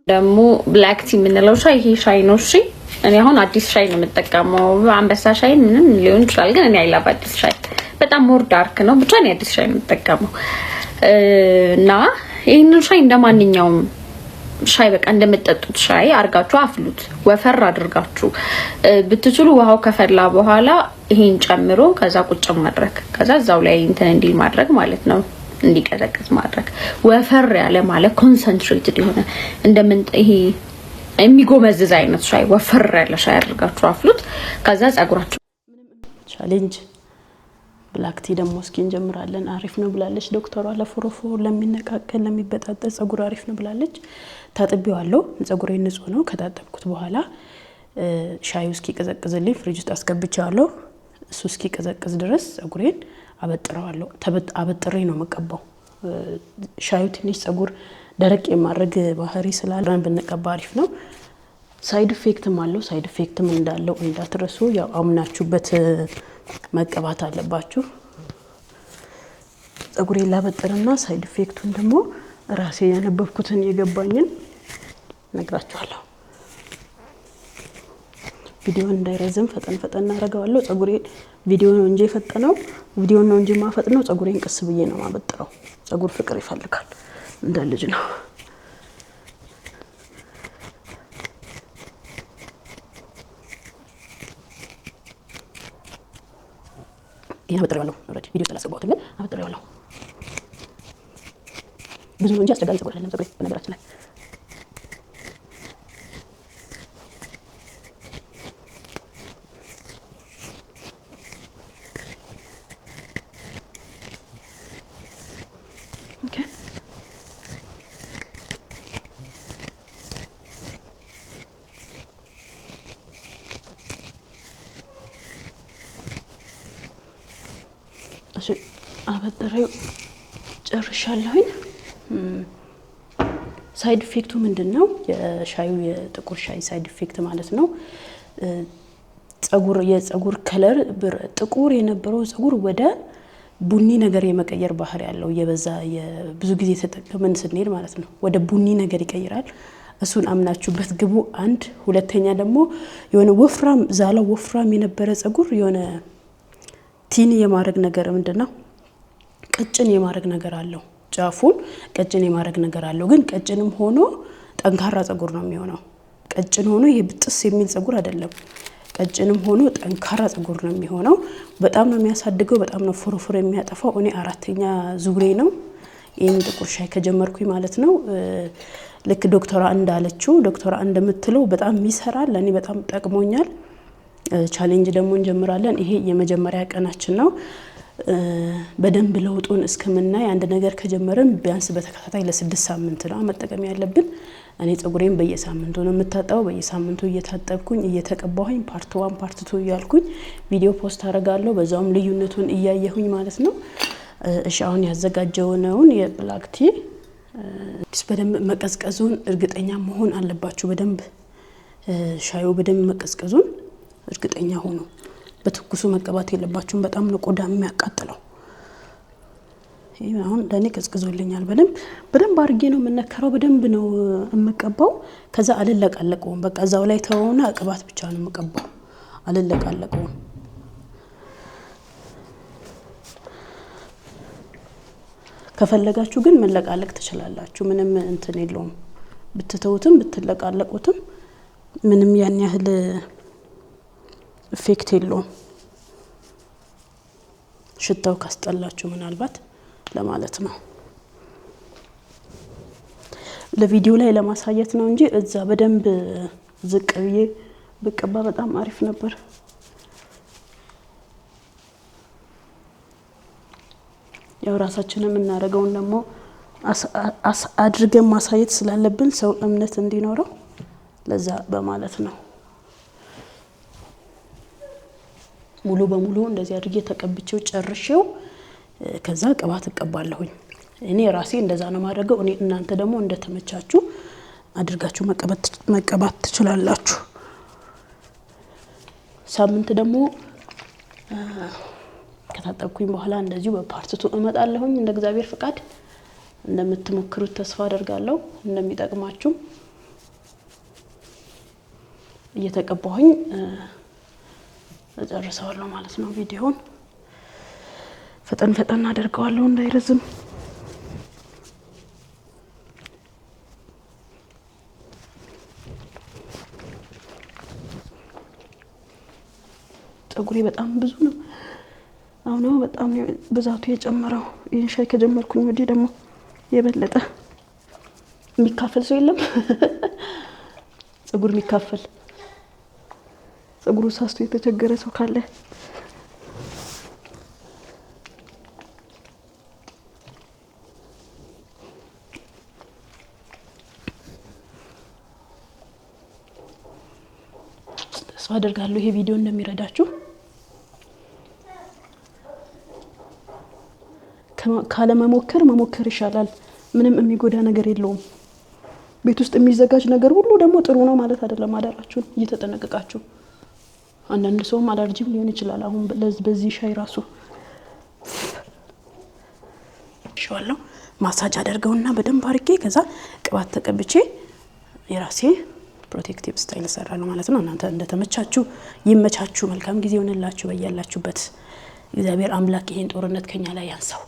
ደግሞ ብላክ ቲ የምንለው ሻይ ይሄ ሻይ ነው። እሺ እኔ አሁን አዲስ ሻይ ነው የምጠቀመው። አንበሳ ሻይ ምንም ሊሆን ይችላል፣ ግን እኔ አይላባ አዲስ ሻይ በጣም ሞር ዳርክ ነው። ብቻ እኔ አዲስ ሻይ ነው የምጠቀመው እና ይሄንን ሻይ እንደማንኛውም ሻይ በቃ እንደምትጠጡት ሻይ አርጋችሁ አፍሉት። ወፈር አድርጋችሁ ብትችሉ ውሃው ከፈላ በኋላ ይሄን ጨምሮ ከዛ ቁጭ ማድረግ፣ ከዛ እዛው ላይ እንትን እንዲል ማድረግ ማለት ነው፣ እንዲቀዘቅዝ ማድረግ። ወፈር ያለ ማለት ኮንሰንትሬትድ የሆነ እንደምን ይሄ የሚጎመዝዝ አይነት ሻይ ወፈር ያለ ሻይ አድርጋችሁ አፍሉት። ከዛ ጸጉራችሁ ቻሌንጅ ብላክ ቲ ደግሞ እስኪ እንጀምራለን። አሪፍ ነው ብላለች ዶክተሯ። ለፎሮፎ ለሚነቃቀል ለሚበጣጠስ ጸጉር አሪፍ ነው ብላለች። ታጥቤዋለሁ። ጸጉሬ ንጹህ ነው። ከታጠብኩት በኋላ ሻዩ እስኪ ቀዘቅዝልኝ ፍሪጅ ውስጥ አስገብቻለሁ። እሱ እስኪ ቀዘቅዝ ድረስ ጸጉሬን አበጥረዋለሁ። አበጥሬ ነው መቀባው። ሻዩ ትንሽ ጸጉር ደረቅ የማድረግ ባህሪ ስላለን ብንቀባ አሪፍ ነው። ሳይድ ኢፌክትም አለው። ሳይድ ኢፌክትም እንዳለው እንዳትረሱ። ያው አምናችሁበት መቀባት አለባችሁ። ጸጉሬን ላበጥርና ሳይድ ኢፌክቱን ደግሞ ራሴ ያነበብኩትን የገባኝን ነግራችኋለሁ። ቪዲዮውን እንዳይረዝም ፈጠን አደርገዋለሁ። ጸጉሬን ቪዲዮ ነው እንጂ ፈጠነው ቪዲዮ ነው እንጂ ማፈጥነው ጸጉሬን ቀስ ብዬ ነው ማበጥረው። ጸጉር ፍቅር ይፈልጋል፣ እንደ ልጅ ነው። ይሄን አበጥረዋለሁ። ኦሬዲ ቪዲዮ ስላስገባሁት ግን አበጥረዋለሁ። ብዙ እንጂ አስቸጋሪ ጸጉር አይደለም ጸጉሬ በነገራችን ላይ። ኦኬ እሺ አበጥሬው ጨርሻለሁኝ። ሳይድ ኢፌክቱ ምንድነው? የሻዩ የጥቁር ሻይ ሳይድ ኢፌክት ማለት ነው የጸጉር ከለር ጥቁር የነበረው ጸጉር ወደ ቡኒ ነገር የመቀየር ባህሪ ያለው የበዛ ብዙ ጊዜ ተጠቅመን ስንሄድ ማለት ነው ወደ ቡኒ ነገር ይቀይራል። እሱን አምናችሁበት ግቡ። አንድ ሁለተኛ ደግሞ የሆነ ወፍራም ዛላ ወፍራም የነበረ ጸጉር የሆነ ቲኒ የማድረግ ነገር ምንድነው ቀጭን የማድረግ ነገር አለው። ጫፉን ቀጭን የማድረግ ነገር አለው። ግን ቀጭንም ሆኖ ጠንካራ ጸጉር ነው የሚሆነው። ቀጭን ሆኖ ይሄ ብጥስ የሚል ጸጉር አይደለም። ቀጭንም ሆኖ ጠንካራ ጸጉር ነው የሚሆነው። በጣም ነው የሚያሳድገው። በጣም ነው ፎሮፎር የሚያጠፋው። እኔ አራተኛ ዙሬ ነው ይሄን ጥቁር ሻይ ከጀመርኩኝ ማለት ነው። ልክ ዶክተሯ እንዳለችው ዶክተሯ እንደምትለው በጣም ይሰራል። ለኔ በጣም ጠቅሞኛል። ቻሌንጅ ደግሞ እንጀምራለን። ይሄ የመጀመሪያ ቀናችን ነው። በደንብ ለውጡን እስከምናይ አንድ ነገር ከጀመረን ቢያንስ በተከታታይ ለ6 ሳምንት ነው መጠቀም ያለብን። እኔ ጸጉሬን በየሳምንቱ ነው የምታጠበው። በየሳምንቱ እየታጠብኩኝ እየተቀባሁኝ ፓርት 1 ፓርት 2 እያልኩኝ ቪዲዮ ፖስት አደርጋለሁ። በዛውም ልዩነቱን እያየሁኝ ማለት ነው። እሺ አሁን ያዘጋጀውነውን የብላክ ቲ በደንብ መቀዝቀዙን እርግጠኛ መሆን አለባችሁ። በደንብ ሻዩ በደንብ መቀዝቀዙን እርግጠኛ ሆኑ። በትኩሱ መቀባት የለባችሁም። በጣም ነው ቆዳ የሚያቃጥለው። ይሄ አሁን ለኔ ቀዝቅዞልኛል። በደንብ አርጌ ነው የምነከረው። በደንብ ነው የምቀባው። ከዛ አልለቃለቀውም። በቃ እዛው ላይ ተወውና ቅባት ብቻ ነው የምቀባው። አልለቃለቀውም። ከፈለጋችሁ ግን መለቃለቅ ትችላላችሁ። ምንም እንትን የለውም። ብትተውትም ብትለቃለቁትም ምንም ያን ያህል ኢፌክት የለውም። ሽታው ካስጠላችሁ ምናልባት ለማለት ነው። ለቪዲዮ ላይ ለማሳየት ነው እንጂ እዛ በደንብ ዝቅ ብዬ በቀባ በጣም አሪፍ ነበር። ያው ራሳችንን እናደርገውን ደግሞ አድርገን ማሳየት ስላለብን ሰው እምነት እንዲኖረው ለዛ በማለት ነው። ሙሉ በሙሉ እንደዚህ አድርጌ ተቀብቼው ጨርሼው ከዛ ቅባት እቀባለሁኝ። እኔ ራሴ እንደዛ ነው ማድረገው። እናንተ ደግሞ እንደተመቻችሁ አድርጋችሁ መቀባት ትችላላችሁ። ሳምንት ደግሞ ከታጠብኩኝ በኋላ እንደዚሁ በፓርት 2 እመጣለሁኝ እንደ እግዚአብሔር ፍቃድ። እንደምትሞክሩት ተስፋ አደርጋለሁ እንደሚጠቅማችሁ እየተቀባሁኝ እጨርሰዋለሁ ማለት ነው ቪዲዮውን ፈጠን አደርገዋለሁ እንዳይረዝም ፀጉሬ በጣም ብዙ ነው አሁን ነው በጣም ብዛቱ የጨመረው ይሄን ሻይ ከጀመርኩኝ ወዲህ ደግሞ የበለጠ የሚካፈል ሰው የለም ፀጉር የሚካፈል ፀጉሩ ሳስቶ የተቸገረ ሰው ካለ ተስፋ አደርጋለሁ ይሄ ቪዲዮ እንደሚረዳችሁ ካለ መሞከር ይሻላል ምንም የሚጎዳ ነገር የለውም ቤት ውስጥ የሚዘጋጅ ነገር ሁሉ ደግሞ ጥሩ ነው ማለት አይደለም አዳራችሁ እየተጠነቀቃችሁ አንዳንድ ሰው አለርጂም ሊሆን ይችላል አሁን በዚህ ሻይ ራሱ ሻዋለሁ ማሳጅ አደርገውና በደንብ አርጌ ከዛ ቅባት ተቀብቼ የራሴ ፕሮቴክቲቭ ስታይል ሰራለሁ ማለት ነው እናንተ እንደተመቻችሁ ይመቻችሁ መልካም ጊዜ ሆነላችሁ በያላችሁበት እግዚአብሔር አምላክ ይሄን ጦርነት ከኛ ላይ ያንሳው